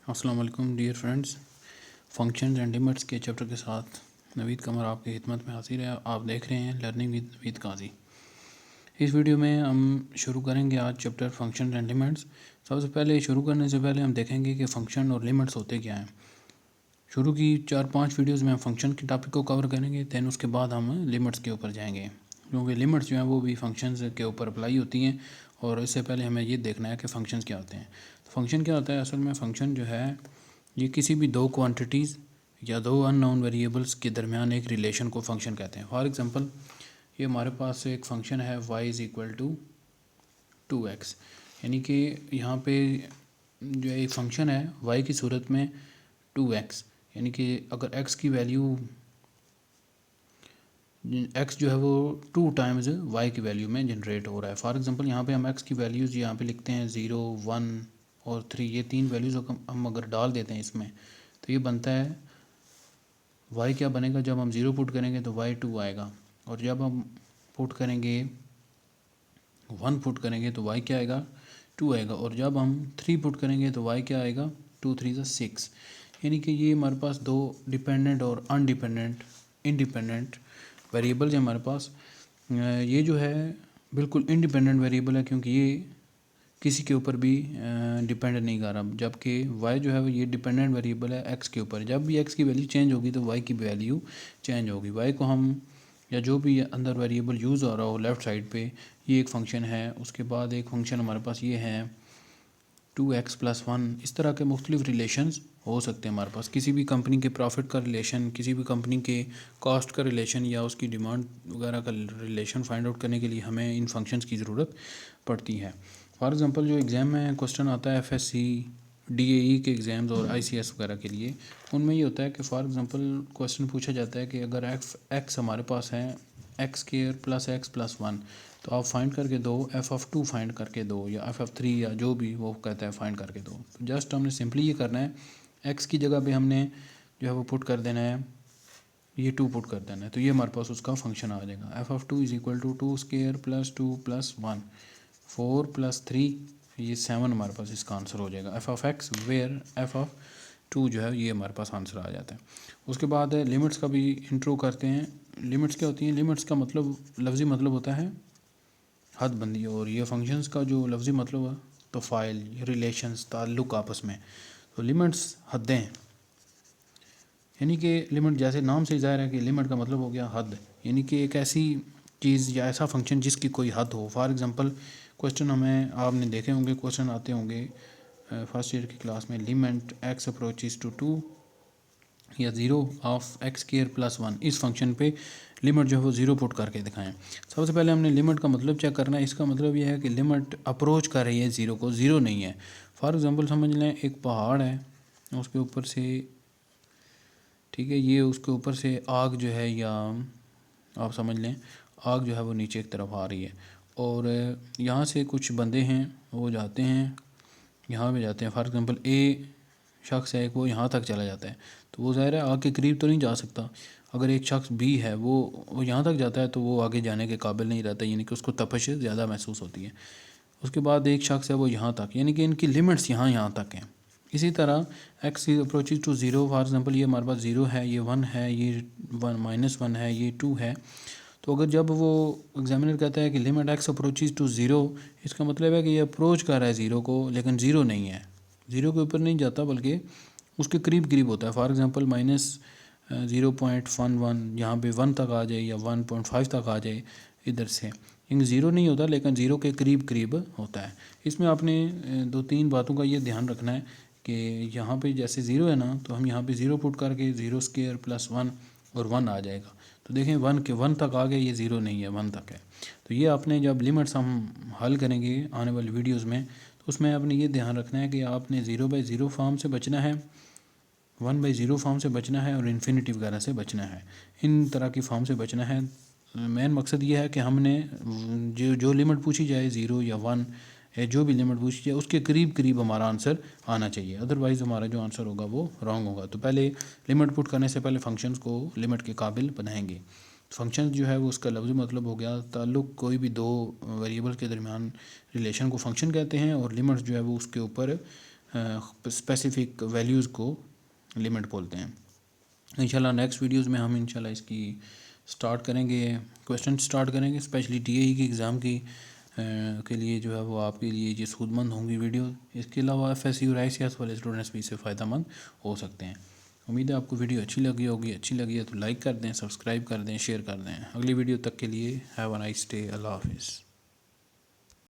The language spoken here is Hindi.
अस्सलाम वालेकुम dear friends. Functions and limits के चैप्टर के साथ नवीद कमर आपकी खिदमत में हाजिर है। आप देख रहे हैं लर्निंग विद नवीद काजी। इस वीडियो में हम शुरू करेंगे आज चैप्टर फंक्शंस एंड लिमिट्स। सबसे पहले शुरू करने से पहले हम देखेंगे कि फ़ंक्शन और लिमिट्स होते क्या हैं। शुरू की 4-5 वीडियोस में हम फंक्शन के टॉपिक को कवर करेंगे, दैन उसके बाद हम लिमिट्स के ऊपर जाएंगे, क्योंकि लिमिट्स जो हैं वो भी फंक्शंस के ऊपर अप्लाई होती हैं। और इससे पहले हमें ये देखना है कि फ़ंक्शंस क्या होते हैं। तो फंक्शन क्या होता है? असल में फ़ंक्शन जो है ये किसी भी दो क्वांटिटीज़ या दो अननोन वेरिएबल्स के दरमियान एक रिलेशन को फंक्शन कहते हैं। फॉर एग्जांपल ये हमारे पास एक फ़ंक्शन है y = 2x, यानी कि यहाँ पे जो एक फ़ंक्शन है y की सूरत में 2x, यानी कि अगर x की वैल्यू x जो है वो 2 टाइम्स y की वैल्यू में जनरेट हो रहा है। फॉर एग्जांपल यहाँ पे हम x की वैल्यूज़ यहाँ पे लिखते हैं 0, 1 और 3। ये तीन वैल्यूज़ हम अगर डाल देते हैं इसमें तो ये बनता है y क्या बनेगा। जब हम 0 पुट करेंगे तो y 2 आएगा, और जब हम पुट करेंगे 1 पुट करेंगे तो y क्या आएगा 2 आएगा, और जब हम 3 पुट करेंगे तो y क्या आएगा 2 3 6। यानी कि ये हमारे पास दो डिपेंडेंट और अनडिपेंडेंट इंडिपेंडेंट वेरिएबल है हमारे पास। ये जो है बिल्कुल इंडिपेंडेंट वेरिएबल है, क्योंकि ये किसी के ऊपर भी डिपेंड नहीं कर रहा। जबकि y जो है वो ये डिपेंडेंट वेरिएबल है x के ऊपर। जब भी x की वैल्यू चेंज होगी तो y की वैल्यू चेंज होगी। y को हम या जो भी अंदर वेरिएबल यूज़ हो रहा हो लेफ़्ट साइड पे, ये एक फ़ंक्शन है। उसके बाद एक फ़ंक्शन हमारे पास ये है 2x+1। इस तरह के मुख्तलिफ रिलेशंस हो सकते हैं हमारे पास। किसी भी कंपनी के प्रॉफिट का रिलेशन, किसी भी कंपनी के कॉस्ट का रिलेशन या उसकी डिमांड वगैरह का रिलेशन फाइंड आउट करने के लिए हमें इन फंक्शंस की ज़रूरत पड़ती है। फॉर एग्जांपल जो एग्ज़ाम में क्वेश्चन आता है FSC DAE के एग्ज़ाम्स और ICS वगैरह के लिए, उनमें ये होता है कि फॉर एग्जांपल क्वेश्चन पूछा जाता है कि अगर x हमारे पास है x²+x+1, तो आप फाइंड करके दो, f(2) फाइंड करके दो, या f(3) या जो भी वो कहता है फाइंड करके दो। तो जस्ट हमने सिंपली ये करना है, x की जगह पे हमने जो है वो पुट कर देना है, ये 2 पुट कर देना है, तो ये हमारे पास उसका फंक्शन आ जाएगा। f(2) = 2² + 2 + 1, 4 + 3, ये 7 हमारे पास इसका आंसर हो जाएगा। f(x) वेयर f(2) जो है ये हमारे पास आंसर आ जाता है। उसके बाद लिमिट्स का भी इंट्रो करते हैं। लिमिट्स क्या होती हैं? लिमिट्स का मतलब लफ्ज़ी मतलब होता है हद बंदी, और ये फंक्शंस का जो लफ्ज़ी मतलब है तो फ़ाइल, रिलेशंस, ताल्लुक़ आपस में। तो लिमिट्स हदें, यानी कि लिमिट जैसे नाम से ज़ाहिर है कि लिमिट का मतलब हो गया हद, यानी कि एक ऐसी चीज़ या ऐसा फंक्शन जिसकी कोई हद हो। फॉर एग्जांपल क्वेश्चन हमें आपने देखे होंगे, क्वेश्चन आते होंगे फर्स्ट ईयर की क्लास में, लिमिट x अप्रोचेस टू 2 या 0 ऑफ x²+1। इस फंक्शन पे लिमिट जो है वो 0 पुट करके दिखाएं। सबसे पहले हमने लिमिट का मतलब चेक करना है। इसका मतलब यह है कि लिमिट अप्रोच कर रही है 0 को, 0 नहीं है। फॉर एग्जांपल समझ लें एक पहाड़ है, उसके ऊपर से, ठीक है, ये उसके ऊपर से आग जो है, या आप समझ लें आग जो है वो नीचे की तरफ आ रही है, और यहाँ से कुछ बंदे हैं वो जाते हैं, यहाँ पे जाते हैं। फॉर एग्जांपल ए शख्स है, वो यहाँ तक चला जाता है, तो वो ज़ाहिर है आग के करीब तो नहीं जा सकता। अगर एक शख्स बी है वो यहाँ तक जाता है तो वो आगे जाने के काबिल नहीं रहता, यानी कि उसको तपश ज़्यादा महसूस होती है। उसके बाद एक शख्स है वो यहाँ तक, यानी कि इनकी लिमिट्स यहाँ तक हैं। इसी तरह x approaches to 0, for example ये हमारे पास 0 है, ये 1 है, ये -1 है, ये 2 है। तो अगर जब वो एग्जामिनर कहता है कि लिमिट x अप्रोचेस टू 0, इसका मतलब है कि ये अप्रोच कर रहा है 0 को, लेकिन 0 नहीं है, 0 के ऊपर नहीं जाता बल्कि उसके करीब करीब होता है। फॉर एग्जांपल -0.11 यहाँ पे 1 तक आ जाए, या 1.5 तक आ जाए इधर से, यानी 0 नहीं होता लेकिन 0 के करीब करीब होता है। इसमें आपने 2-3 बातों का ये ध्यान रखना है कि यहाँ पे जैसे 0 है ना, तो हम यहाँ पे 0 पुट करके 0² + 1 और 1 आ जाएगा। तो देखें 1 तक आ गए, ये 0 नहीं है, 1 तक है। तो ये आपने जब लिमिट्स हम हल करेंगे आने वाली वीडियोज़ में, तो उसमें आपने ये ध्यान रखना है कि आपने 0/0 फॉर्म से बचना है, 1/0 फॉर्म से बचना है, और इन्फिनिटी वगैरह से बचना है। इन तरह की फॉर्म से बचना है। मेन मकसद ये है कि हमने जो लिमिट पूछी जाए 0 या 1 या जो भी लिमिट पूछी जाए उसके करीब करीब हमारा आंसर आना चाहिए, अदरवाइज़ हमारा जो आंसर होगा वो रॉन्ग होगा। तो पहले लिमिट पुट करने से पहले फंक्शंस को लिमिट के काबिल बनाएंगे। फंक्शन जो है वो उसका लफ्ज़ी मतलब हो गया ताल्लुक़, कोई भी दो वेरिएबल के दरमियान रिलेशन को फंक्शन कहते हैं, और लिमिट्स जो है वो उसके ऊपर स्पेसिफिक वैल्यूज़ को लिमिट बोलते हैं। इंशाल्लाह नेक्स्ट वीडियोस में हम इंशाल्लाह इसकी स्टार्ट करेंगे, क्वेश्चन स्टार्ट करेंगे, स्पेशली टीएई की एग्ज़ाम की के लिए जो है वो आपके लिए ये सूदमंद होंगी वीडियो। इसके अलावा एफएससी और आईसीएस वाले स्टूडेंट्स भी इससे फ़ायदेमंद हो सकते हैं। उम्मीद है आपको वीडियो अच्छी लगी होगी। अच्छी लगी है तो लाइक कर दें, सब्सक्राइब कर दें, शेयर कर दें। अगली वीडियो तक के लिए हैव अ नाइस डे। अल्लाह हाफिज़।